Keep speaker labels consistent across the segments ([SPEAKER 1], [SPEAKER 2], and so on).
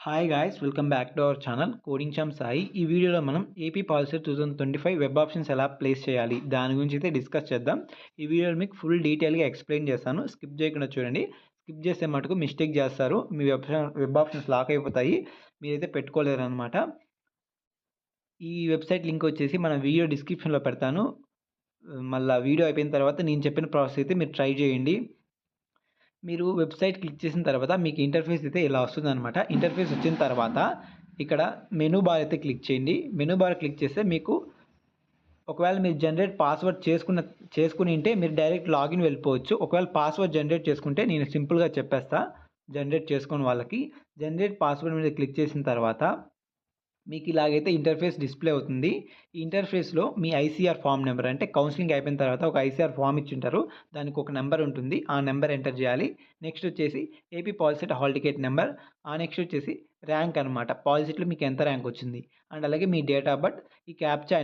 [SPEAKER 1] Hi guys welcome back to our channel coding champ Sai. ఈ వీడియోలో మనం ఏపీ పాలసీ 2025 వెబ్ ఆప్షన్స్ ఎలా place చేయాలి దాని గురించి అయితే డిస్కస్ చేద్దాం. ఈ వీడియోలో మీకు ఫుల్ డీటెయిల్గా ఎక్స్ప్లెయిన్ చేస్తాను. స్కిప్ చేయకుండా చూడండి. స్కిప్ చేస్తే మటుకు మిస్టేక్ చేస్తారు, మీ వెబ్ ఆప్షన్స్ లాక్ అయిపోతాయి, మీరైతే పెట్టుకోలేరు అనమాట. ఈ వెబ్సైట్ లింక్ వచ్చేసి మన వీడియో డిస్క్రిప్షన్లో పెడతాను. మళ్ళీ వీడియో అయిపోయిన తర్వాత నేను చెప్పిన ప్రాసెస్ అయితే మీరు ట్రై చేయండి. మీరు వెబ్సైట్ క్లిక్ చేసిన తర్వాత మీకు ఇంటర్ఫేస్ అయితే ఇలా వస్తుందన్నమాట. ఇంటర్ఫేస్ వచ్చిన తర్వాత ఇక్కడ మెనూ బార్ అయితే క్లిక్ చేయండి. మెనూ బార్ క్లిక్ చేస్తే మీకు ఒకవేళ మీరు జనరేట్ పాస్వర్డ్ చేసుకుని ఉంటే మీరు డైరెక్ట్ లాగిన్ వెళ్ళిపోవచ్చు. ఒకవేళ పాస్వర్డ్ జనరేట్ చేసుకుంటే నేను సింపుల్గా చెప్పేస్తా. జనరేట్ చేసుకుని వాళ్ళకి జనరేట్ పాస్వర్డ్ మీద క్లిక్ చేసిన తర్వాత మీకు ఇలాగైతే ఇంటర్ఫేస్ డిస్ప్లే అవుతుంది. ఈ ఇంటర్ఫేస్లో మీ ఐసీఆర్ ఫామ్ నెంబర్, అంటే కౌన్సిలింగ్ అయిపోయిన తర్వాత ఒక ఐసీఆర్ ఫామ్ ఇచ్చింటారు, దానికి ఒక నెంబర్ ఉంటుంది, ఆ నెంబర్ ఎంటర్ చేయాలి. నెక్స్ట్ వచ్చేసి ఏపీ పాలసీట్ హాల్ టికెట్ నెంబర్, ఆ నెక్స్ట్ వచ్చేసి ర్యాంక్ అనమాట, పాలసీట్లో మీకు ఎంత ర్యాంక్ వచ్చింది, అండ్ అలాగే మీ డేట్ ఆఫ్ బర్త్. ఈ క్యాప్చా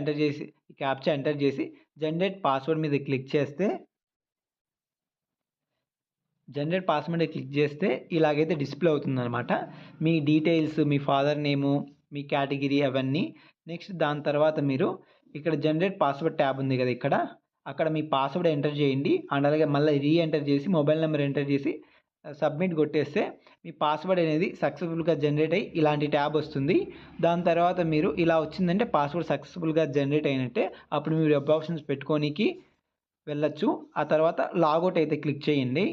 [SPEAKER 1] ఎంటర్ చేసి జనరేట్ పాస్వర్డ్ మీద క్లిక్ చేస్తే ఇలాగైతే డిస్ప్లే అవుతుందన్నమాట. మీ డీటెయిల్స్, మీ ఫాదర్ నేము, మీ కేటగిరీ అవన్నీ. నెక్స్ట్ దాని తర్వాత మీరు ఇక్కడ జనరేట్ పాస్వర్డ్ ట్యాబ్ ఉంది కదా, అక్కడ మీ పాస్వర్డ్ ఎంటర్ చేయండి. అండ్ అలాగే మళ్ళీ ఎంటర్ చేసి మొబైల్ నెంబర్ ఎంటర్ చేసి సబ్మిట్ కొట్టేస్తే మీ పాస్వర్డ్ అనేది సక్సెస్ఫుల్గా జనరేట్ అయ్యి ఇలాంటి ట్యాబ్ వస్తుంది. దాని తర్వాత మీరు ఇలా వచ్చిందంటే పాస్వర్డ్ సక్సెస్ఫుల్గా జనరేట్ అయినట్టే. అప్పుడు మీరు వెబ్ ఆప్షన్స్ పెట్టుకోనికి వెళ్ళచ్చు. ఆ తర్వాత లాగౌట్ అయితే క్లిక్ చేయండి.